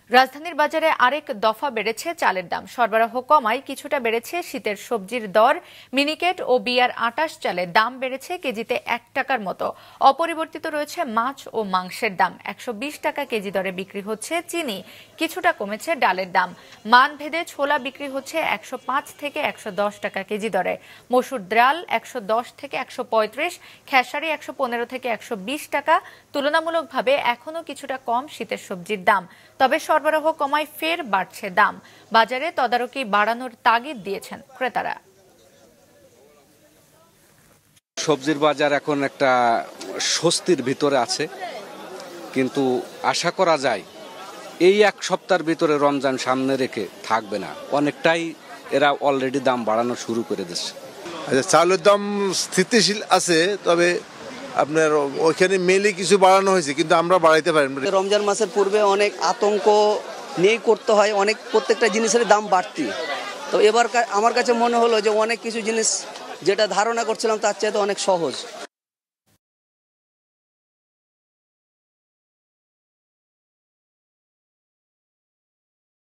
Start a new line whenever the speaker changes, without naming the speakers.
রাজধানীর বাজারে আরেক দফা বেড়েছে চালের দাম। সরবরাহ কমায় কিছুটা বেড়েছে শীতের সবজির দর। মিনিকেট ও BR-28 চালের দাম বেড়েছে কেজিতে 1 টাকার মতো। অপরিবর্তিত রয়েছে মাছ ও মাংসের দাম। 120 টাকা কেজি দরে বিক্রি হচ্ছে চিনি। কিছুটা কমেছে ডালের দাম। মানভেদে ছোলা বিক্রি হচ্ছে 105 থেকে 110 টাকা কেজি দরে। মসুর ডাল 110 থেকে 135, খেসারি 115 থেকে 120 টাকা। তুলনামূলকভাবে এখনো কিছুটা কম শীতের সবজির দাম। তবে সরবরাহ কমায় ফের বাড়ছে দাম। বাজারে তদারকি বাড়ানোর তাগিদ দিয়েছেন ক্রেতারা।
সবজির বাজার এখন একটা স্বস্তির ভিতরে আছে, কিন্তু আশা করা যায় এই এক সপ্তাহের ভিতরে রমজান সামনে রেখে থাকবে না। অনেকটাই এরা অলরেডি দাম বাড়ানো শুরু করে দিচ্ছে।
আচ্ছা, চাউলের দাম স্থিতিশীল আছে, তবে আপনার ওইখানে মেলে কিছু বাড়ানো হয়েছে, কিন্তু আমরা বাড়াইতে পারি না।
রমজান মাসের পূর্বে অনেক আতঙ্ক নিয়ে করতে হয়, অনেক প্রত্যেকটা জিনিসের দাম বাড়তি। তো এবার আমার কাছে মনে হলো যে অনেক কিছু জিনিস যেটা ধারণা করছিলাম তার চাইতে অনেক সহজ।